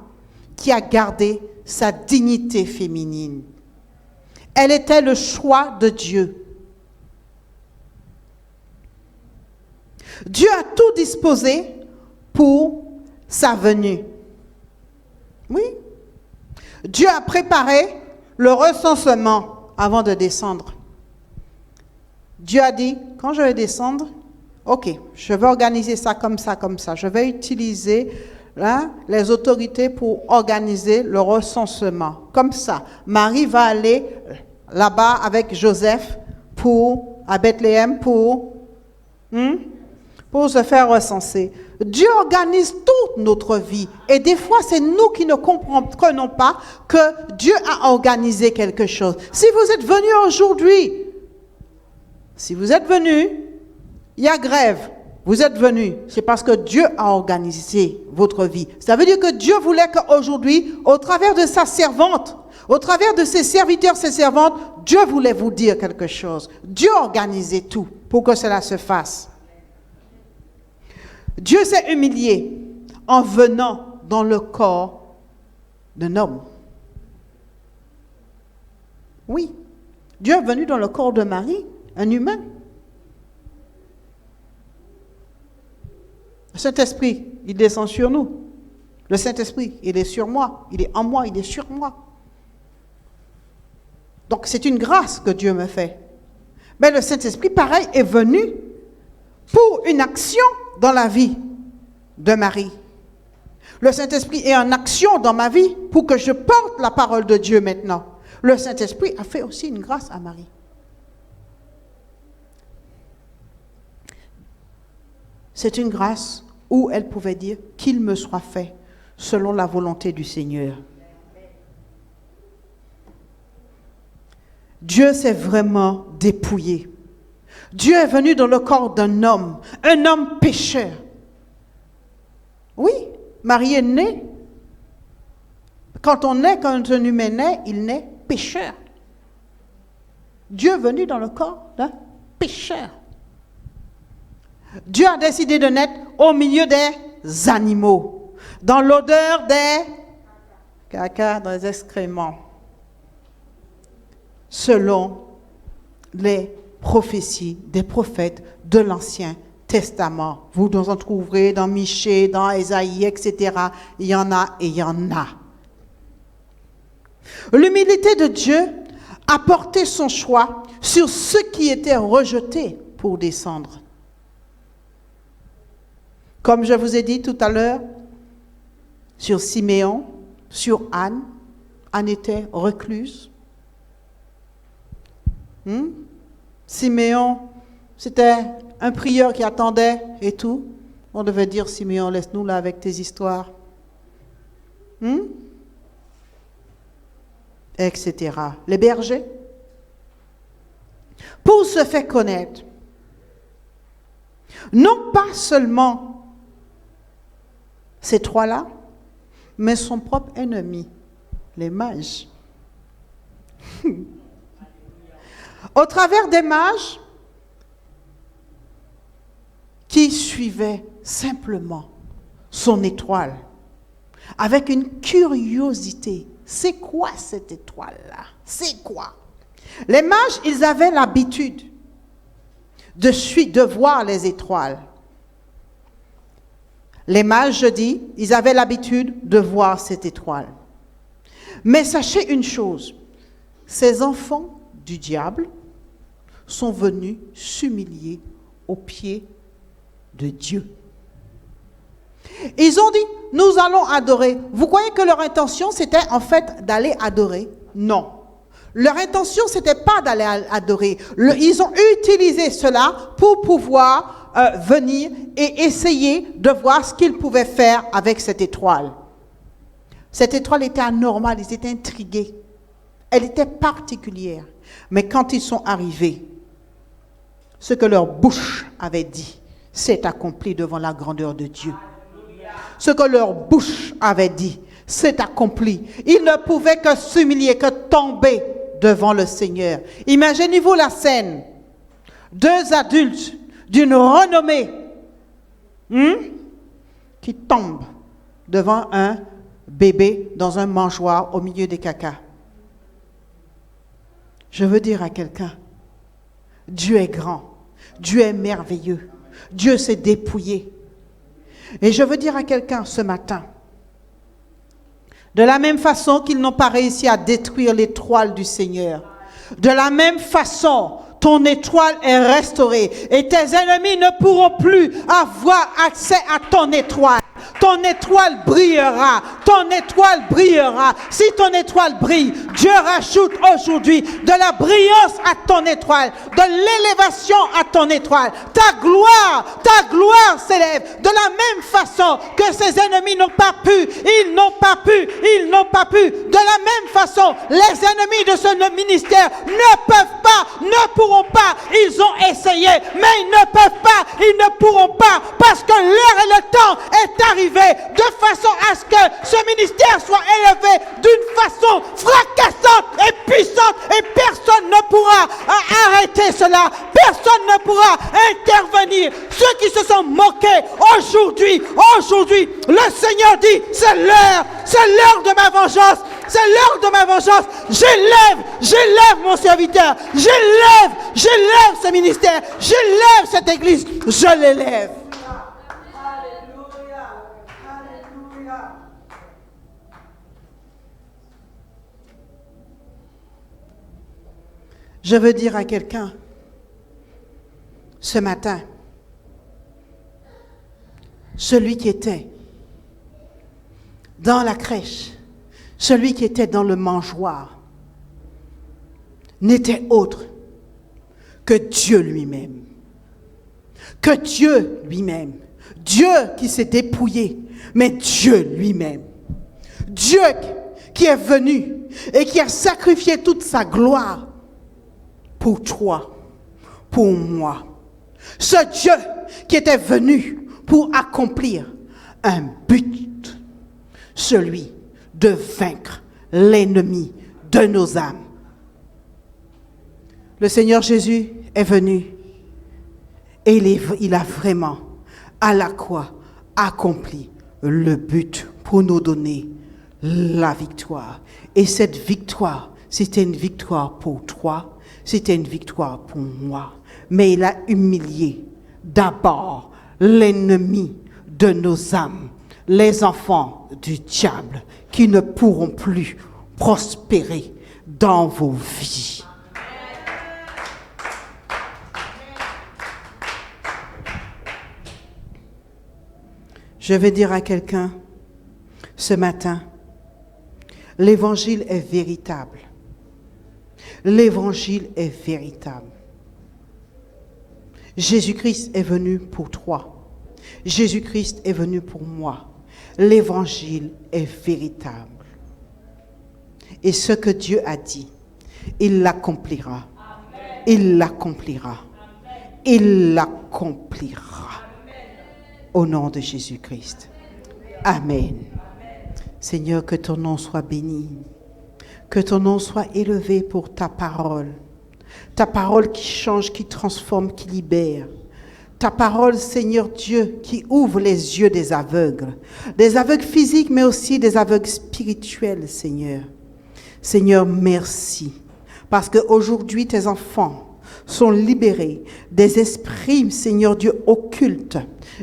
qui a gardé sa dignité féminine. Elle était le choix de Dieu. Dieu a tout disposé pour sa venue. Oui. Dieu a préparé le recensement avant de descendre. Dieu a dit, quand je vais descendre, ok, je vais organiser ça comme ça, comme ça. Je vais utiliser les autorités pour organiser le recensement. Comme ça, Marie va aller là-bas avec Joseph à Bethléem pour se faire recenser. Dieu organise toute notre vie. Et des fois, c'est nous qui ne comprenons pas que Dieu a organisé quelque chose. Si vous êtes venus aujourd'hui, il y a grève. Vous êtes venus, c'est parce que Dieu a organisé votre vie. Ça veut dire que Dieu voulait qu'aujourd'hui, au travers de sa servante, au travers de ses serviteurs, ses servantes, Dieu voulait vous dire quelque chose. Dieu a organisé tout pour que cela se fasse. Dieu s'est humilié en venant dans le corps d'un homme. Oui, Dieu est venu dans le corps de Marie, un humain. Le Saint-Esprit, il descend sur nous. Le Saint-Esprit, il est sur moi, il est en moi, il est sur moi. Donc c'est une grâce que Dieu me fait. Mais le Saint-Esprit, pareil, est venu pour une action dans la vie de Marie. Le Saint-Esprit est en action dans ma vie pour que je porte la parole de Dieu maintenant. Le Saint-Esprit a fait aussi une grâce à Marie. C'est une grâce où elle pouvait dire qu'il me soit fait selon la volonté du Seigneur. Dieu s'est vraiment dépouillé. Dieu est venu dans le corps d'un homme pécheur. Oui, Marie est née. Quand un humain naît, il naît pécheur. Dieu est venu dans le corps d'un pécheur. Dieu a décidé de naître au milieu des animaux, dans l'odeur des caca, des excréments, selon les prophéties des prophètes de l'Ancien Testament. Vous en trouverez dans Michée, dans Ésaïe, etc. Il y en a et il y en a. L'humilité de Dieu a porté son choix sur ceux qui étaient rejetés pour descendre. Comme je vous ai dit tout à l'heure, sur Siméon, sur Anne. Anne était recluse. Siméon, c'était un prieur qui attendait et tout. On devait dire, Siméon, laisse-nous là avec tes histoires. Etc. Les bergers. Pour se faire connaître. Non pas seulement ces trois-là, mais son propre ennemi, les mages. Au travers des mages qui suivaient simplement son étoile, avec une curiosité. C'est quoi cette étoile-là? C'est quoi? Les mages, ils avaient l'habitude de voir les étoiles. Les mages, je dis, ils avaient l'habitude de voir cette étoile. Mais sachez une chose, ces enfants du diable sont venus s'humilier aux pieds de Dieu. Ils ont dit, nous allons adorer. Vous croyez que leur intention, c'était en fait d'aller adorer? Non. Leur intention, c'était pas d'aller adorer. Ils ont utilisé cela pour pouvoir venir et essayer de voir ce qu'ils pouvaient faire avec cette étoile. Cette étoile était anormale, ils étaient intrigués. Elle était particulière. Mais quand ils sont arrivés, ce que leur bouche avait dit, s'est accompli devant la grandeur de Dieu. Ce que leur bouche avait dit, s'est accompli. Ils ne pouvaient que s'humilier, que tomber devant le Seigneur. Imaginez-vous la scène. 2 adultes d'une renommée qui tombent devant un bébé dans un mangeoire au milieu des cacas. Je veux dire à quelqu'un, Dieu est grand, Dieu est merveilleux, Dieu s'est dépouillé. Et je veux dire à quelqu'un ce matin, de la même façon qu'ils n'ont pas réussi à détruire l'étoile du Seigneur, de la même façon, ton étoile est restaurée et tes ennemis ne pourront plus avoir accès à ton étoile. Ton étoile brillera, ton étoile brillera. Si ton étoile brille, Dieu rajoute aujourd'hui de la brillance à ton étoile, de l'élévation à ton étoile. Ta gloire s'élève de la même façon que ses ennemis n'ont pas pu, ils n'ont pas pu. De la même façon, les ennemis de ce ministère ne pourront pas. Ils ont essayé, mais ils ne peuvent pas, ils ne pourront pas, parce que l'heure et le temps est arrivé de façon à ce que ce ministère soit élevé d'une façon fracassante et puissante, et personne ne pourra arrêter cela, personne ne pourra intervenir. Ceux qui se sont moqués aujourd'hui, le Seigneur dit, c'est l'heure de ma vengeance. C'est l'heure de ma vengeance. J'élève mon serviteur. J'élève ce ministère. J'élève cette église. Je l'élève. Je veux dire à quelqu'un ce matin, celui qui était dans la crèche, celui qui était dans le mangeoire, n'était autre que Dieu lui-même. Que Dieu lui-même. Dieu qui s'est dépouillé, mais Dieu lui-même. Dieu qui est venu et qui a sacrifié toute sa gloire pour toi, pour moi. Ce Dieu qui était venu pour accomplir un but, celui de vaincre l'ennemi de nos âmes. Le Seigneur Jésus est venu et il a vraiment à la croix accompli le but pour nous donner la victoire. Et cette victoire, c'était une victoire pour toi, c'était une victoire pour moi. Mais il a humilié d'abord l'ennemi de nos âmes, les enfants du diable qui ne pourront plus prospérer dans vos vies. Je vais dire à quelqu'un ce matin, l'évangile est véritable. L'évangile est véritable. Jésus-Christ est venu pour toi. Jésus-Christ est venu pour moi. L'évangile est véritable. Et ce que Dieu a dit, il l'accomplira. Il l'accomplira. Il l'accomplira. Au nom de Jésus-Christ. Amen. Seigneur, que ton nom soit béni. Que ton nom soit élevé pour ta parole. Ta parole qui change, qui transforme, qui libère. Ta parole, Seigneur Dieu, qui ouvre les yeux des aveugles physiques, mais aussi des aveugles spirituels, Seigneur. Seigneur, merci. Parce qu'aujourd'hui, tes enfants sont libérés des esprits, Seigneur Dieu, occultes,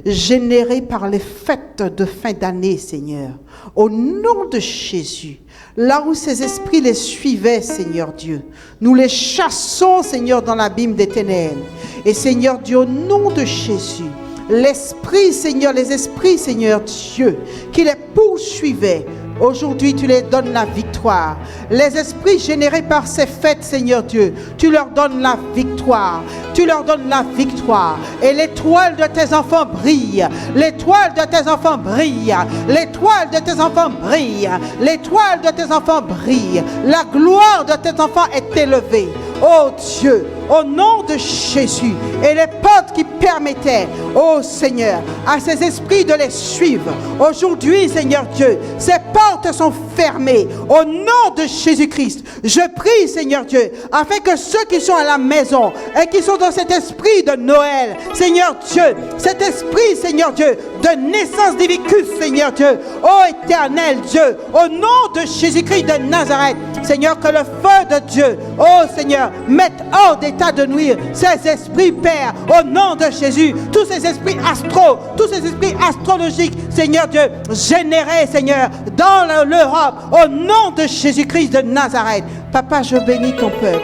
générés par les fêtes de fin d'année, Seigneur. Au nom de Jésus, là où ces esprits les suivaient, Seigneur Dieu, nous les chassons, Seigneur, dans l'abîme des ténèbres. Et Seigneur Dieu, au nom de Jésus, l'esprit, Seigneur, les esprits, Seigneur Dieu, qui les poursuivaient, aujourd'hui, tu les donnes la victoire. Les esprits générés par ces fêtes, Seigneur Dieu, tu leur donnes la victoire. Tu leur donnes la victoire. Et l'étoile de tes enfants brille. L'étoile de tes enfants brille. L'étoile de tes enfants brille. L'étoile de tes enfants brille. La gloire de tes enfants est élevée. Oh Dieu, au nom de Jésus, et les portes qui permettaient, oh Seigneur, à ces esprits de les suivre. Aujourd'hui, Seigneur Dieu, ces portes sont fermées. Au nom de Jésus-Christ, je prie, Seigneur Dieu, afin que ceux qui sont à la maison et qui sont dans cet esprit de Noël, Seigneur Dieu, cet esprit, Seigneur Dieu, de naissance d'Ivicus, Seigneur Dieu, ô éternel Dieu, au nom de Jésus-Christ de Nazareth, Seigneur, que le feu de Dieu, oh Seigneur, mette hors d'état de nuire ces esprits, Père, au nom de Jésus, tous ces esprits astraux, tous ces esprits astrologiques, Seigneur Dieu, générés, Seigneur, dans l'Europe, au nom de Jésus-Christ de Nazareth. Papa, je bénis ton peuple,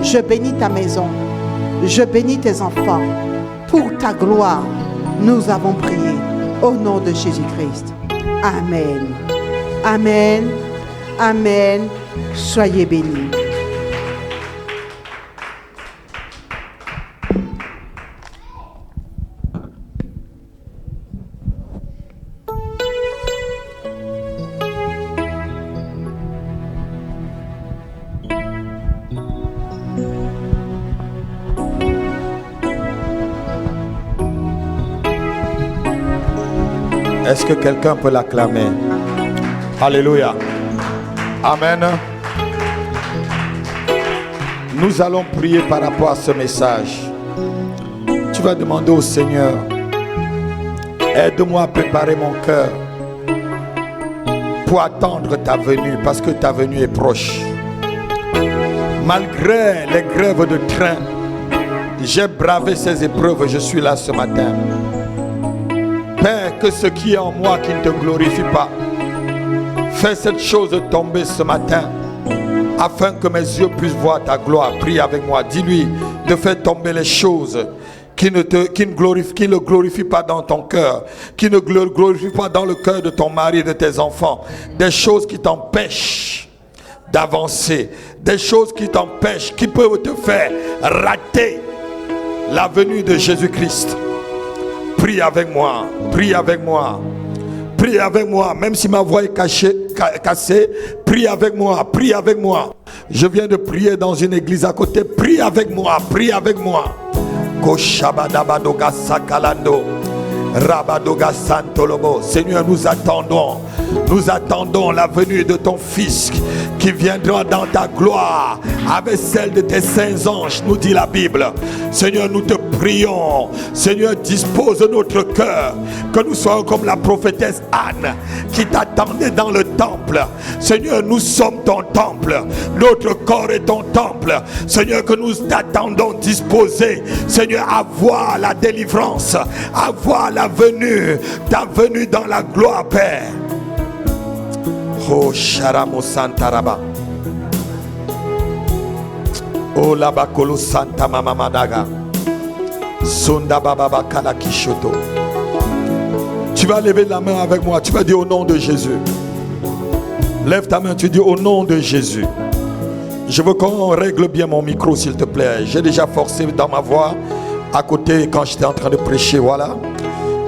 je bénis ta maison, je bénis tes enfants. Pour ta gloire, nous avons prié, au nom de Jésus-Christ. Amen. Amen. Amen. Soyez bénis. Est-ce que quelqu'un peut l'acclamer? Alléluia. Amen. Nous allons prier par rapport à ce message. Tu vas demander au Seigneur, aide-moi à préparer mon cœur pour attendre ta venue, parce que ta venue est proche. Malgré les grèves de train, j'ai bravé ces épreuves, je suis là ce matin. Père, que ce qui est en moi qui ne te glorifie pas, fais cette chose tomber ce matin, afin que mes yeux puissent voir ta gloire. Prie avec moi, dis-lui de faire tomber les choses qui ne le glorifient pas dans ton cœur, qui ne le glorifient pas dans le cœur de ton mari, de tes enfants. Des choses qui t'empêchent d'avancer, des choses qui t'empêchent, qui peuvent te faire rater la venue de Jésus-Christ. Prie avec moi, prie avec moi, prie avec moi, même si ma voix est cassée, prie avec moi, prie avec moi. Je viens de prier dans une église à côté, prie avec moi, prie avec moi. Koshabadabadoga sakalando, rabadoga santolobo. Seigneur, nous attendons la venue de ton Fils qui viendra dans ta gloire avec celle de tes saints anges, nous dit la Bible. Seigneur, nous te prions. Seigneur, dispose notre cœur, que nous soyons comme la prophétesse Anne qui t'attendait dans le temple. Seigneur, nous sommes ton temple, notre corps est ton temple. Seigneur, que nous t'attendons disposés, Seigneur, à voir la délivrance, à voir la venue, ta venue dans la gloire, Père. Oh Sharamo Santaraba. Oh Labakolo Santa Mama Madaga. Sonda Baba Kala Kishoto. Tu vas lever la main avec moi. Tu vas dire au nom de Jésus. Lève ta main, tu dis au nom de Jésus. Je veux qu'on règle bien mon micro, s'il te plaît. J'ai déjà forcé dans ma voix à côté quand j'étais en train de prêcher. Voilà.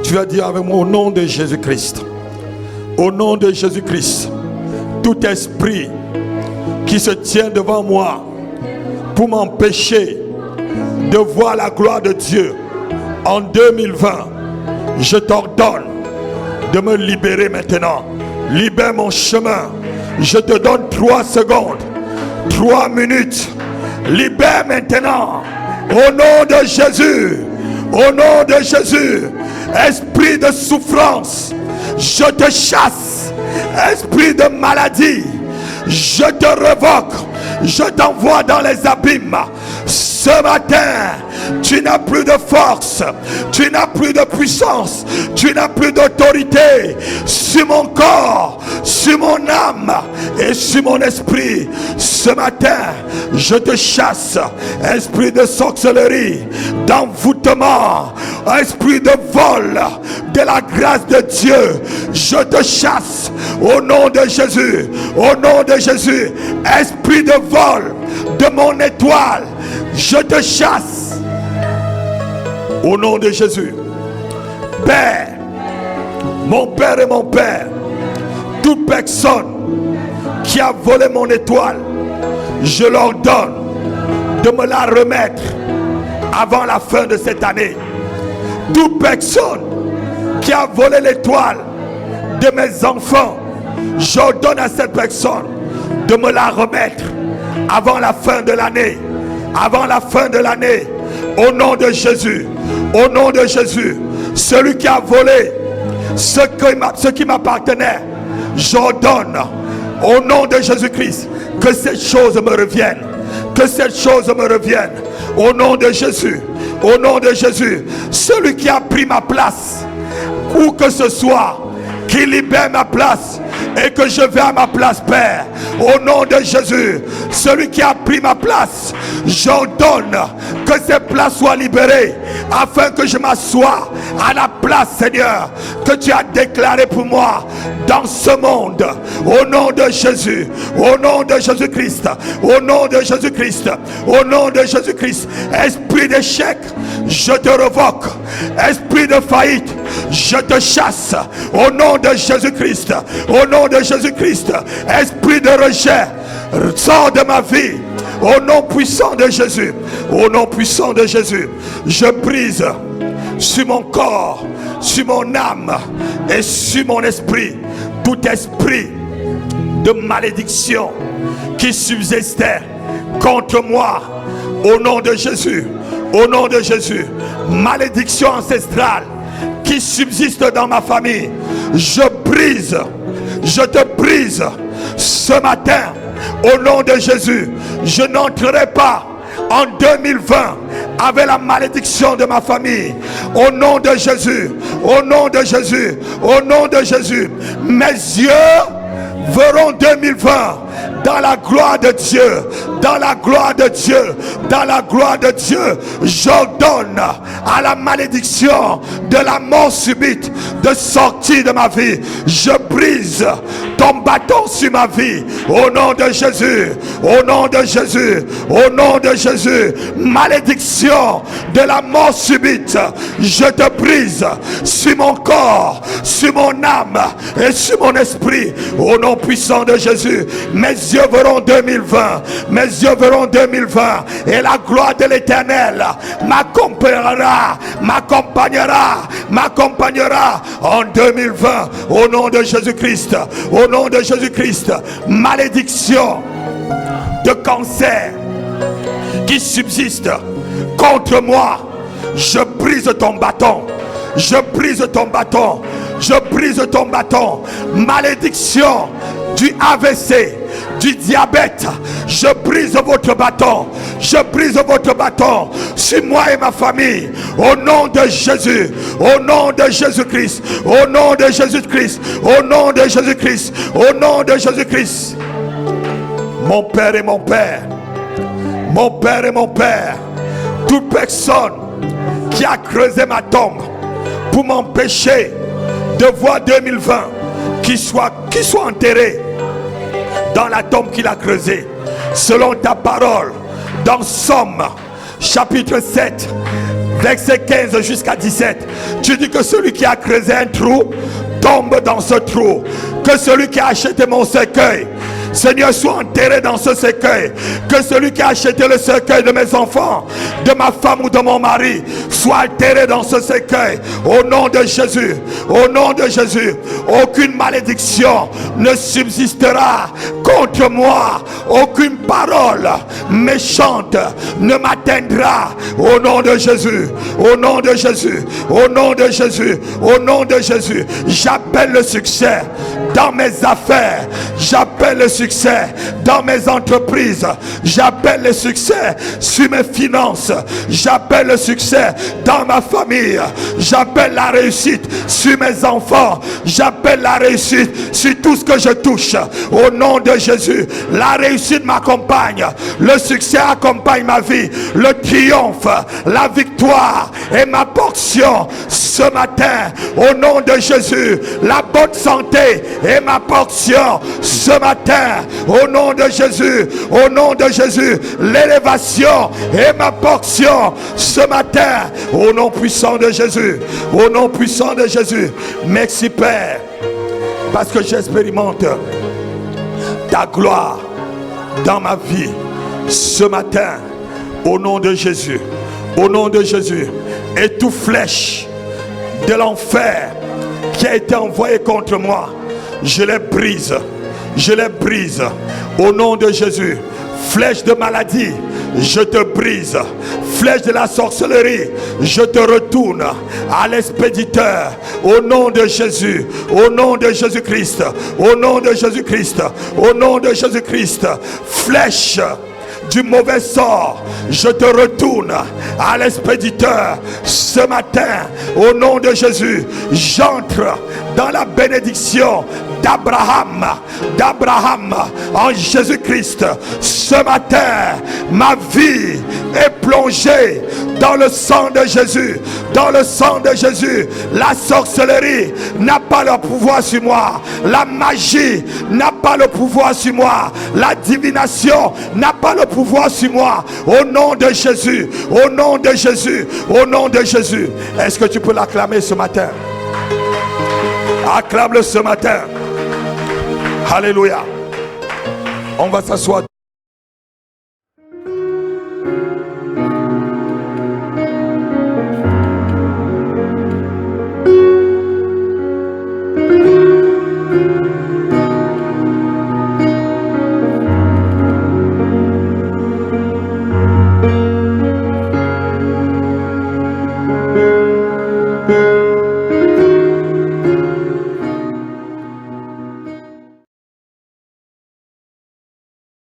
Tu vas dire avec moi au nom de Jésus-Christ. Au nom de Jésus-Christ. Tout esprit qui se tient devant moi pour m'empêcher de voir la gloire de Dieu en 2020, je t'ordonne de me libérer maintenant. Libère mon chemin. Je te donne 3 secondes, 3 minutes. Libère maintenant. Au nom de Jésus. Au nom de Jésus. Esprit de souffrance, je te chasse. Esprit de maladie, je te révoque. Je t'envoie dans les abîmes. Ce matin, tu n'as plus de force, tu n'as plus de puissance, tu n'as plus d'autorité sur mon corps, sur mon âme et sur mon esprit. Ce matin, je te chasse, esprit de sorcellerie, d'envoûtement, esprit de vol de la grâce de Dieu. Je te chasse au nom de Jésus, au nom de Jésus. Esprit de vol de mon étoile, je te chasse au nom de Jésus. Père, mon Père et mon Père, toute personne qui a volé mon étoile, je leur donne de me la remettre avant la fin de cette année. Toute personne qui a volé l'étoile de mes enfants, j'ordonne à cette personne de me la remettre avant la fin de l'année. Avant la fin de l'année, au nom de Jésus, au nom de Jésus, celui qui a volé ce qui m'appartenait, j'ordonne au nom de Jésus-Christ que cette chose me revienne. Que cette chose me revienne. Au nom de Jésus. Au nom de Jésus. Celui qui a pris ma place, où que ce soit, qui libère ma place et que je vais à ma place, Père. Au nom de Jésus. Celui qui a pris ma place, j'ordonne que cette place soit libérée afin que je m'assoie à la place, Seigneur, que tu as déclaré pour moi dans ce monde. Au nom de Jésus. Au nom de Jésus-Christ. Au nom de Jésus-Christ. Au nom de Jésus-Christ. Esprit d'échec, je te revoque. Esprit de faillite, je te chasse. Au nom de Jésus-Christ. Au nom de Jésus-Christ. Esprit de rejet, sors de ma vie. Au nom puissant de Jésus. Au nom puissant de Jésus. Je brise sur mon corps, sur mon âme et sur mon esprit tout esprit de malédiction qui subsistait contre moi. Au nom de Jésus. Au nom de Jésus. Malédiction ancestrale qui subsiste dans ma famille, je brise, je te brise ce matin au nom de Jésus. Je n'entrerai pas en 2020 avec la malédiction de ma famille. Au nom de Jésus, au nom de Jésus, au nom de Jésus, mes yeux verront 2020 dans la gloire de Dieu, dans la gloire de Dieu, dans la gloire de Dieu. J'ordonne à la malédiction de la mort subite de sortir de ma vie. Je brise ton bâton sur ma vie au nom de Jésus, au nom de Jésus, au nom de Jésus. Malédiction de la mort subite, je te brise sur mon corps, sur mon âme et sur mon esprit au nom puissant de Jésus. Mes yeux verront 2020, mes yeux verront 2020 et la gloire de l'Éternel m'accompagnera, m'accompagnera, m'accompagnera en 2020 au nom de Jésus-Christ, au nom de Jésus-Christ. Malédiction de cancer qui subsiste contre moi, je brise ton bâton, je brise ton bâton, je brise ton bâton. Malédiction du AVC, du diabète, je brise votre bâton, je brise votre bâton sur moi et ma famille au nom de Jésus, au nom de Jésus-Christ, au nom de Jésus-Christ, au nom de Jésus-Christ, au nom de Jésus-Christ. Mon Père et mon Père, mon Père et mon Père, toute personne qui a creusé ma tombe pour m'empêcher de voir 2020 qui soit enterré dans la tombe qu'il a creusée, selon ta parole dans Somme chapitre 7 verset 15 jusqu'à 17, tu dis que celui qui a creusé un trou tombe dans ce trou, que celui qui a acheté mon cercueil, Seigneur, soit enterré dans ce cercueil. Que celui qui a acheté le cercueil de mes enfants, de ma femme ou de mon mari, soit enterré dans ce cercueil. Au nom de Jésus, au nom de Jésus, aucune malédiction ne subsistera contre moi. Aucune parole méchante ne m'atteindra. Au nom de Jésus, au nom de Jésus, au nom de Jésus, au nom de Jésus, j'appelle le succès dans mes affaires. J'appelle le succès succès dans mes entreprises. J'appelle le succès sur mes finances. J'appelle le succès dans ma famille. J'appelle la réussite sur mes enfants. J'appelle la réussite sur tout ce que je touche. Au nom de Jésus, la réussite m'accompagne. Le succès accompagne ma vie. Le triomphe, la victoire est ma portion ce matin. Au nom de Jésus, la bonne santé est ma portion ce matin. Au nom de Jésus, au nom de Jésus, l'élévation est ma portion ce matin. Au nom puissant de Jésus, au nom puissant de Jésus. Merci Père, parce que j'expérimente ta gloire dans ma vie ce matin. Au nom de Jésus, au nom de Jésus, et toute flèche de l'enfer qui a été envoyée contre moi, je les brise. Je les brise. Au nom de Jésus. Flèche de maladie, je te brise. Flèche de la sorcellerie, je te retourne à l'expéditeur. Au nom de Jésus. Au nom de Jésus-Christ. Au nom de Jésus-Christ. Au nom de Jésus-Christ. Flèche du mauvais sort, je te retourne à l'expéditeur ce matin. Au nom de Jésus, j'entre dans la bénédiction d'Abraham en Jésus-Christ. Ce matin, ma vie est plongée dans le sang de Jésus. Dans le sang de Jésus, la sorcellerie n'a pas le pouvoir sur moi. La magie n'a pas le pouvoir sur moi. La divination n'a pas le pouvoir sur moi. Au nom de Jésus, au nom de Jésus, au nom de Jésus. Est-ce que tu peux l'acclamer ce matin? Acclame-le ce matin. Alléluia. On va s'asseoir.